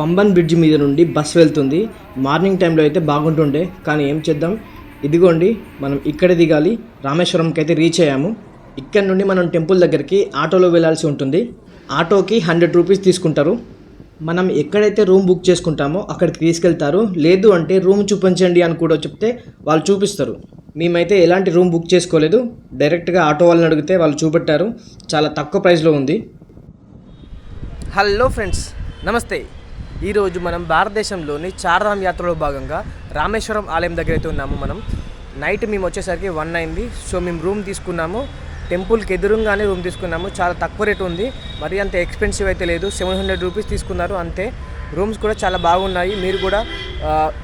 Pamban bridge మీద నుండి bus వెళ్తుంది. మార్నింగ్ టైంలో అయితే బాగుంటుండే, కానీ ఏం చేద్దాం, ఇదిగోండి మనం ఇక్కడ దిగాలి. రామేశ్వరంకి అయితే రీచ్ అయ్యాము. ఇక్కడ నుండి మనం టెంపుల్ దగ్గరికి ఆటోలో వెళ్ళాల్సి ఉంటుంది. ఆటోకి 100 రూపీస్ తీసుకుంటారు. మనం ఎక్కడైతే రూమ్ బుక్ చేసుకుంటామో అక్కడికి తీసుకెళ్తారు. లేదు అంటే రూమ్ చూపించండి అని కూడా చెప్తే వాళ్ళు చూపిస్తారు. మేమైతే ఎలాంటి రూమ్ బుక్ చేసుకోలేదు, డైరెక్ట్గా ఆటో వాళ్ళని అడిగితే వాళ్ళు చూపెట్టారు. చాలా తక్కువ ప్రైస్లో ఉంది. హలో ఫ్రెండ్స్, నమస్తే. ఈరోజు మనం భారతదేశంలోని చార్ధామ్ యాత్రలో భాగంగా రామేశ్వరం ఆలయం దగ్గర అయితే ఉన్నాము. మనం నైట్ మేము వచ్చేసరికి 1 అయింది. సో మేము రూమ్ తీసుకున్నాము, టెంపుల్కి ఎదురుగానే రూమ్ తీసుకున్నాము. చాలా తక్కువ రేటు ఉంది, మరి అంత ఎక్స్పెన్సివ్ అయితే లేదు. 700 రూపీస్ తీసుకున్నారు అంతే. రూమ్స్ కూడా చాలా బాగున్నాయి. మీరు కూడా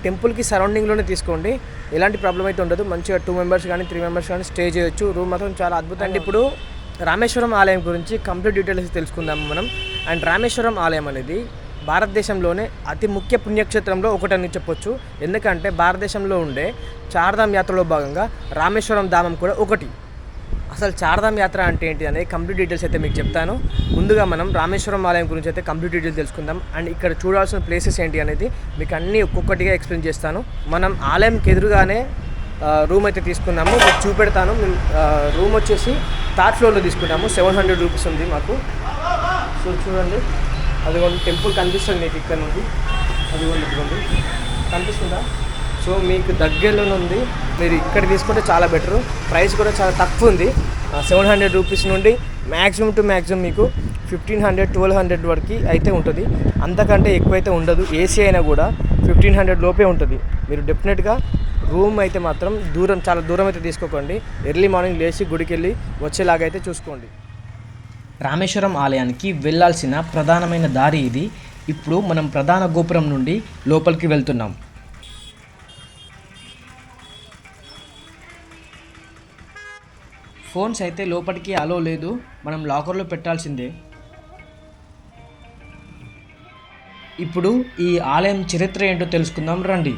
టెంపుల్కి సరౌండింగ్లోనే తీసుకోండి, ఎలాంటి ప్రాబ్లం అయితే ఉండదు. మంచిగా 2 మెంబర్స్ కానీ 3 మెంబర్స్ కానీ స్టే చేయొచ్చు. రూమ్ మాత్రం చాలా అద్భుతం. అండ్ ఇప్పుడు రామేశ్వరం ఆలయం గురించి కంప్లీట్ డీటెయిల్స్ తెలుసుకుందాము మనం. అండ్ రామేశ్వరం ఆలయం అనేది భారతదేశంలోనే అతి ముఖ్య పుణ్యక్షేత్రంలో ఒకటని చెప్పొచ్చు. ఎందుకంటే భారతదేశంలో ఉండే చార్ధామ్ యాత్రలో భాగంగా రామేశ్వరం ధామం కూడా ఒకటి. అసలు చార్ధామ్ యాత్ర అంటే ఏంటి అనేది కంప్లీట్ డీటెయిల్స్ అయితే మీకు చెప్తాను. ముందుగా మనం రామేశ్వరం ఆలయం గురించి అయితే కంప్లీట్ డీటెయిల్స్ తెలుసుకుందాం. అండ్ ఇక్కడ చూడాల్సిన ప్లేసెస్ ఏంటి అనేది మీకు అన్నీ ఒక్కొక్కటిగా ఎక్స్ప్లెయిన్ చేస్తాను. మనం ఆలయంకి ఎదురుగానే రూమ్ అయితే తీసుకున్నాము, మీకు చూపెడతాను. మేము రూమ్ వచ్చేసి 3rd ఫ్లోర్లో తీసుకున్నాము. 700 రూపీస్ ఉంది మాకు. సో చూడండి, అదిగోండి టెంపుల్ కనిపిస్తుంది మీకు ఇక్కడ నుండి. అదిగోండి కనిపిస్తుందా? సో మీకు దగ్గరలోనే ఉంది. మీరు ఇక్కడ తీసుకుంటే చాలా బెటరు. ప్రైస్ కూడా చాలా తక్కువ ఉంది. 700 రూపీస్ నుండి మ్యాక్సిమం టు మ్యాక్సిమం మీకు 1500, 1200 వరకు అయితే ఉంటుంది. అంతకంటే ఎక్కువైతే ఉండదు. ఏసీ అయినా కూడా 1500 లోపే ఉంటుంది. మీరు డెఫినెట్గా రూమ్ అయితే మాత్రం చాలా దూరం అయితే తీసుకోకండి. ఎర్లీ మార్నింగ్ లేచి గుడికి వెళ్ళి వచ్చేలాగైతే చూసుకోండి. రామేశ్వరం ఆలయానికి వెళ్ళాల్సిన ప్రధానమైన దారి ఇది. ఇప్పుడు మనం ప్రధాన గోపురం నుండి లోపలికి వెళ్తున్నాం. ఫోన్స్ అయితే లోపలికి అలో లేదు, మనం లాకర్లో పెట్టాల్సిందే. ఇప్పుడు ఈ ఆలయం చరిత్ర ఏంటో తెలుసుకుందాం రండి.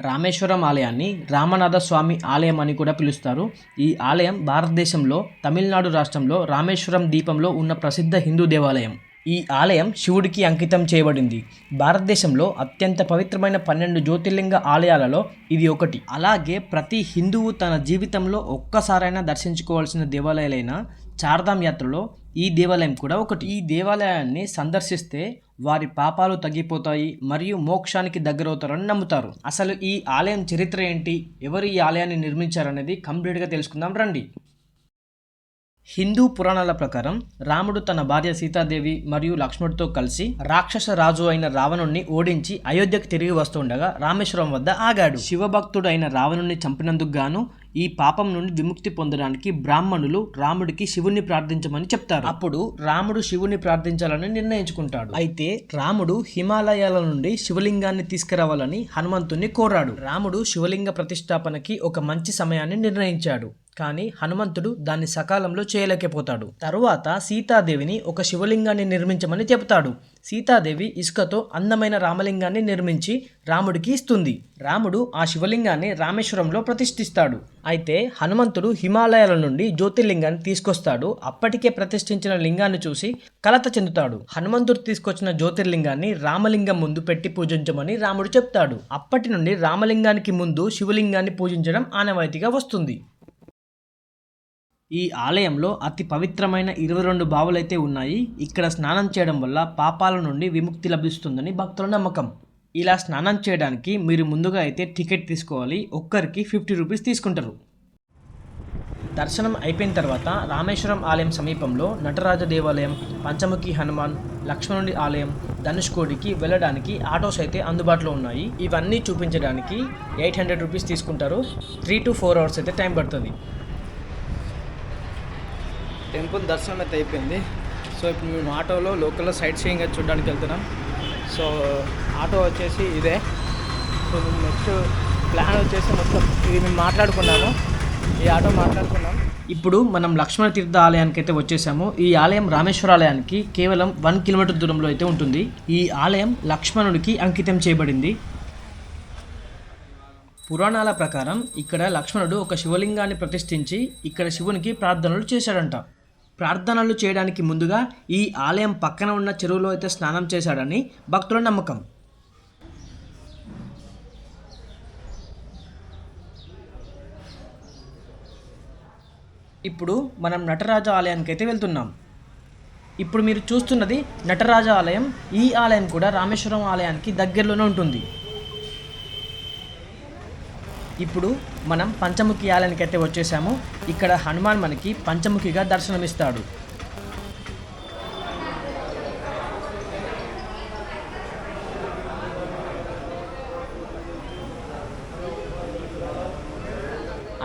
రామేశ్వరం ఆలయాన్ని రామనాథ స్వామి ఆలయం అని కూడా పిలుస్తారు. ఈ ఆలయం భారతదేశంలో తమిళనాడు రాష్ట్రంలో రామేశ్వరం ద్వీపంలో ఉన్న ప్రసిద్ధ హిందూ దేవాలయం. ఈ ఆలయం శివుడికి అంకితం చేయబడింది. భారతదేశంలో అత్యంత పవిత్రమైన 12 జ్యోతిర్లింగ ఆలయాలలో ఇది ఒకటి. అలాగే ప్రతి హిందువు తన జీవితంలో ఒక్కసారైనా దర్శించుకోవాల్సిన దేవాలయాలైన చార్ధామ్ యాత్రలో ఈ దేవాలయం కూడా ఒకటి. ఈ దేవాలయాన్ని సందర్శిస్తే వారి పాపాలు తగ్గిపోతాయి మరియు మోక్షానికి దగ్గరవుతారని నమ్ముతారు. అసలు ఈ ఆలయం చరిత్ర ఏంటి, ఎవరు ఈ ఆలయాన్ని నిర్మించారనేది కంప్లీట్గా తెలుసుకుందాం రండి. హిందూ పురాణాల ప్రకారం రాముడు తన భార్య సీతాదేవి మరియు లక్ష్మణుడితో కలిసి రాక్షస రాజు అయిన రావణుణ్ణి ఓడించి అయోధ్యకు తిరిగి వస్తుండగా రామేశ్వరం వద్ద ఆగాడు. శివభక్తుడు అయిన రావణుణ్ణి చంపినందుకు గాను ఈ పాపం నుండి విముక్తి పొందడానికి బ్రాహ్మణులు రాముడికి శివుణ్ణి ప్రార్థించమని చెప్తారు. అప్పుడు రాముడు శివుని ప్రార్థించాలని నిర్ణయించుకుంటాడు. అయితే రాముడు హిమాలయాల నుండి శివలింగాన్ని తీసుకురావాలని హనుమంతుణ్ణి కోరాడు. రాముడు శివలింగ ప్రతిష్టాపనకి ఒక మంచి సమయాన్ని నిర్ణయించాడు, కానీ హనుమంతుడు దాన్ని సకాలంలో చేయలేకపోతాడు. తరువాత సీతాదేవిని ఒక శివలింగాన్ని నిర్మించమని చెబుతాడు. సీతాదేవి ఇసుకతో అందమైన రామలింగాన్ని నిర్మించి రాముడికి ఇస్తుంది. రాముడు ఆ శివలింగాన్ని రామేశ్వరంలో ప్రతిష్ఠిస్తాడు. అయితే హనుమంతుడు హిమాలయాల నుండి జ్యోతిర్లింగాన్ని తీసుకొస్తాడు. అప్పటికే ప్రతిష్ఠించిన లింగాన్ని చూసి కలత చెందుతాడు. హనుమంతుడు తీసుకొచ్చిన జ్యోతిర్లింగాన్ని రామలింగం ముందు పెట్టి పూజించమని రాముడు చెప్తాడు. అప్పటి నుండి రామలింగానికి ముందు శివలింగాన్ని పూజించడం ఆనవాయితీగా వస్తుంది. ఈ ఆలయంలో అతి పవిత్రమైన 22 బావులైతే ఉన్నాయి. ఇక్కడ స్నానం చేయడం వల్ల పాపాల నుండి విముక్తి లభిస్తుందని భక్తుల నమ్మకం. ఇలా స్నానం చేయడానికి మీరు ముందుగా అయితే టికెట్ తీసుకోవాలి. ఒక్కరికి 50 రూపీస్ తీసుకుంటారు. దర్శనం అయిపోయిన తర్వాత రామేశ్వరం ఆలయం సమీపంలో నటరాజ దేవాలయం, పంచముఖి హనుమాన్, లక్ష్మణుడి ఆలయం, ధనుష్కోడికి వెళ్ళడానికి ఆటోస్ అయితే అందుబాటులో ఉన్నాయి. ఇవన్నీ చూపించడానికి 800 రూపీస్ తీసుకుంటారు. 3 to 4 అవర్స్ అయితే టైం పడుతుంది. టెంపుల్ దర్శనం అయితే అయిపోయింది. సో ఇప్పుడు మేము ఆటోలో లోకల్లో సైట్ సీయింగ్ అయితే చూడడానికి వెళ్తున్నాం. సో ఆటో వచ్చేసి ఇదే. సో నెక్స్ట్ ప్లాన్ వచ్చేసి మొత్తం ఇది మేము మాట్లాడుకున్నాము, ఈ ఆటో మాట్లాడుకున్నాం. ఇప్పుడు మనం లక్ష్మణ తీర్థ ఆలయానికి అయితే వచ్చేసాము. ఈ ఆలయం రామేశ్వర ఆలయానికి కేవలం 1 కిలోమీటర్ దూరంలో అయితే ఉంటుంది. ఈ ఆలయం లక్ష్మణుడికి అంకితం చేయబడింది. పురాణాల ప్రకారం ఇక్కడ లక్ష్మణుడు ఒక శివలింగాన్ని ప్రతిష్ఠించి ఇక్కడ శివునికి ప్రార్థనలు చేశాడంట. ప్రార్థనలు చేయడానికి ముందుగా ఈ ఆలయం పక్కన ఉన్న చెరువులో అయితే స్నానం చేశాడని భక్తుల నమ్మకం. ఇప్పుడు మనం నటరాజ ఆలయానికి అయితే వెళ్తున్నాం. ఇప్పుడు మీరు చూస్తున్నది నటరాజ ఆలయం. ఈ ఆలయం కూడా రామేశ్వరం ఆలయానికి దగ్గరలోనే ఉంటుంది. ఇప్పుడు మనం పంచముఖి ఆలయానికి అయితే వచ్చేసాము. ఇక్కడ హనుమాన్ మనకి పంచముఖిగా దర్శనమిస్తాడు.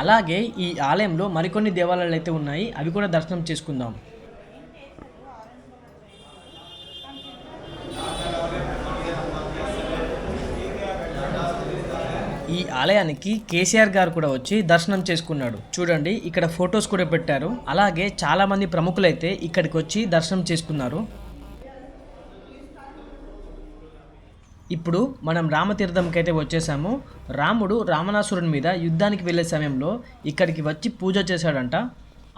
అలాగే ఈ ఆలయంలో మరికొన్ని దేవాలయాలు అయితే ఉన్నాయి, అవి కూడా దర్శనం చేసుకుందాం. ఈ ఆలయానికి కేసీఆర్ గారు కూడా వచ్చి దర్శనం చేసుకున్నాడు. చూడండి, ఇక్కడ ఫొటోస్ కూడా పెట్టారు. అలాగే చాలామంది ప్రముఖులైతే ఇక్కడికి వచ్చి దర్శనం చేసుకున్నారు. ఇప్పుడు మనం రామతీర్థంకి అయితే వచ్చేసాము. రాముడు రావణాసురుని మీద యుద్ధానికి వెళ్ళే సమయంలో ఇక్కడికి వచ్చి పూజ చేశాడంట.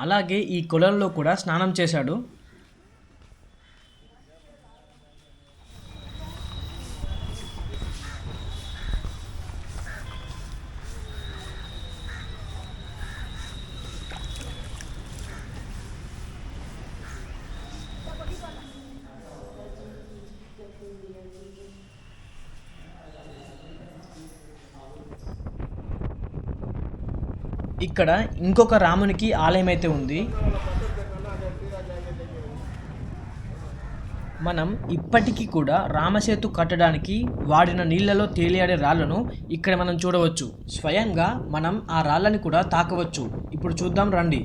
అలాగే ఈ కొలంలో కూడా స్నానం చేశాడు. ఇక్కడ ఇంకొక రామునికి ఆలయం అయితే ఉంది. మనం ఇప్పటికీ కూడా రామసేతు కట్టడానికి వాడిన నీళ్లలో తేలియాడే రాళ్లను ఇక్కడ మనం చూడవచ్చు. స్వయంగా మనం ఆ రాళ్ళని కూడా తాకవచ్చు. ఇప్పుడు చూద్దాం రండి.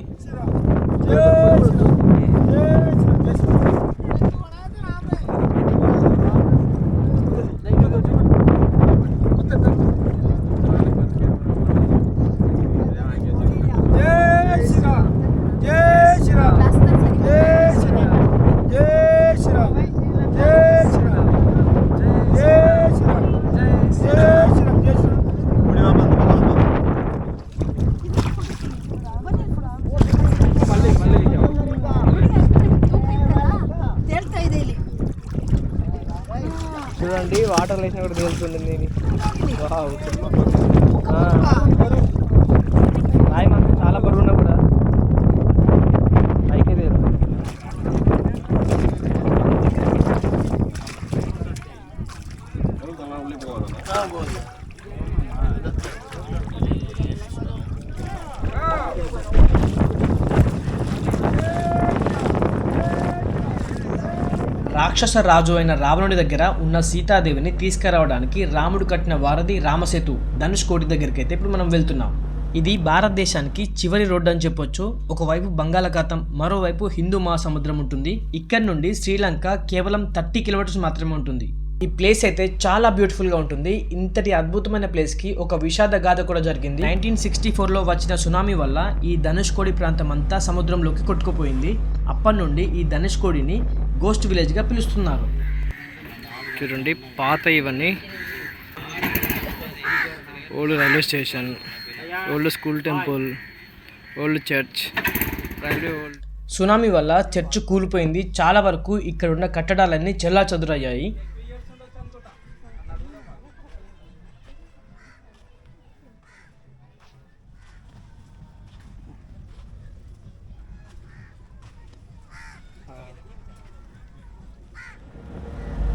చూడండి, వాటర్ వేసినా కూడా తేలుతుంది. నేను రాయి మాత్రం చాలా బరువు ఉన్నా కూడా పైకి తేలుతుంది. రాక్షస రాజు అయిన రావణుడి దగ్గర ఉన్న సీతాదేవిని తీసుకురావడానికి రాముడు కట్టిన వారధి రామసేతు ధనుష్కోటి దగ్గరికి అయితే ఇప్పుడు మనం వెళ్తున్నాం. ఇది భారతదేశానికి చివరి రోడ్డు అని చెప్పొచ్చు. ఒకవైపు బంగాళాఖాతం, మరోవైపు హిందూ మహాసముద్రం ఉంటుంది. ఇక్కడ నుండి శ్రీలంక కేవలం 30 కిలోమీటర్స్ మాత్రమే ఉంటుంది. ఈ ప్లేస్ అయితే చాలా బ్యూటిఫుల్గా ఉంటుంది. ఇంతటి అద్భుతమైన ప్లేస్కి ఒక విషాద గాథ కూడా జరిగింది. 1964లో వచ్చిన సునామీ వల్ల ఈ ధనుష్కోడి ప్రాంతం అంతా సముద్రంలోకి కొట్టుకుపోయింది. అప్పటి నుండి ఈ ధనుష్కోడిని గోస్ట్ విలేజ్గా పిలుస్తున్నారు. చూడండి, పాత ఇవన్నీ old railway station, old school temple, old church. Tsunami వల్ల చర్చ్ కూలిపోయింది. చాలా వరకు ఇక్కడ ఉన్న కట్టడాలన్నీ చెల్లాచెదురయ్యాయి.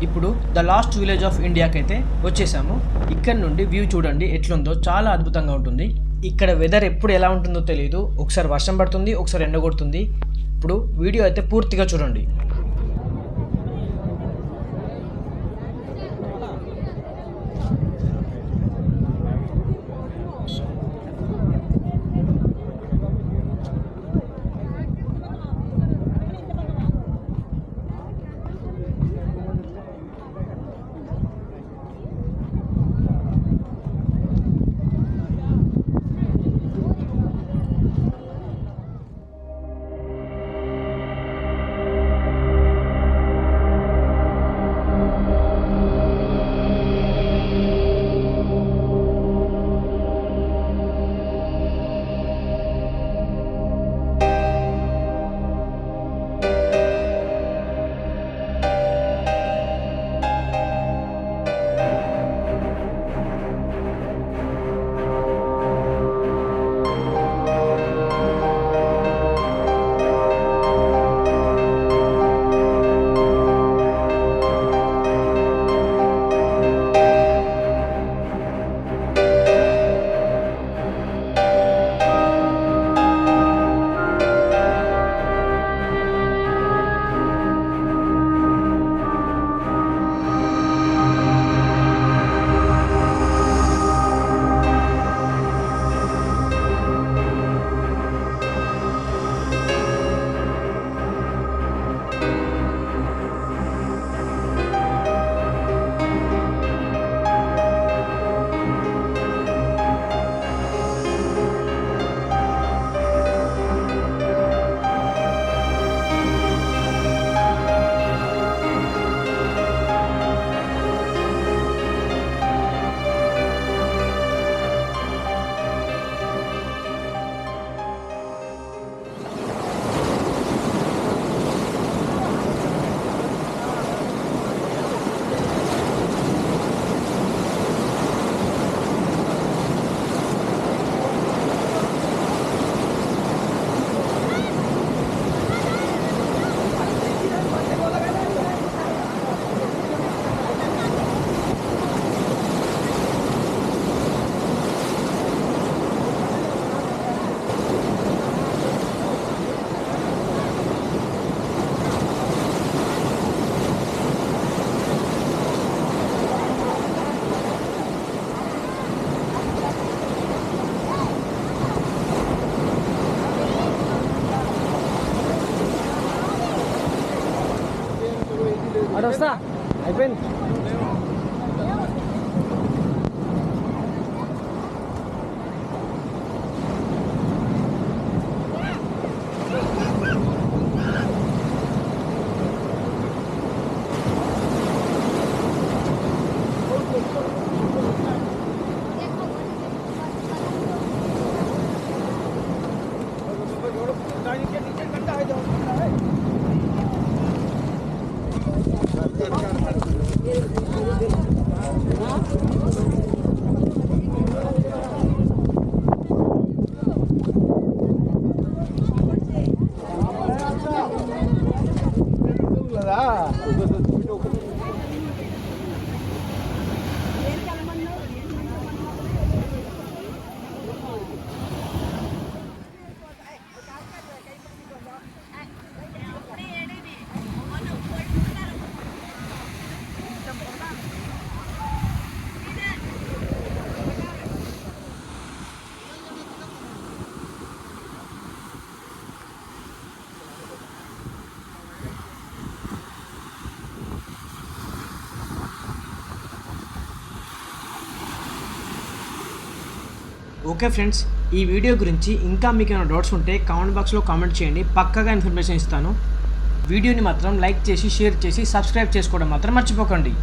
ఇప్పుడు ద లాస్ట్ విలేజ్ ఆఫ్ ఇండియాకి అయితే వచ్చేసాము. ఇక్కడ నుండి వ్యూ చూడండి ఎట్లుందో, చాలా అద్భుతంగా ఉంటుంది. ఇక్కడ వెదర్ ఎప్పుడు ఎలా ఉంటుందో తెలియదు. ఒకసారి వర్షం పడుతుంది, ఒకసారి ఎండ కొడుతుంది. ఇప్పుడు వీడియో అయితే పూర్తిగా చూడండి. ఓకే ఫ్రెండ్స్, ఈ వీడియో గురించి ఇంకా మీకు ఏమైనా డౌట్స్ ఉంటే కామెంట్ బాక్స్లో కామెంట్ చేయండి, పక్కాగా ఇన్ఫర్మేషన్ ఇస్తాను. వీడియోని మాత్రం లైక్ చేసి షేర్ చేసి సబ్స్క్రైబ్ చేసుకోవడం మాత్రం మర్చిపోకండి.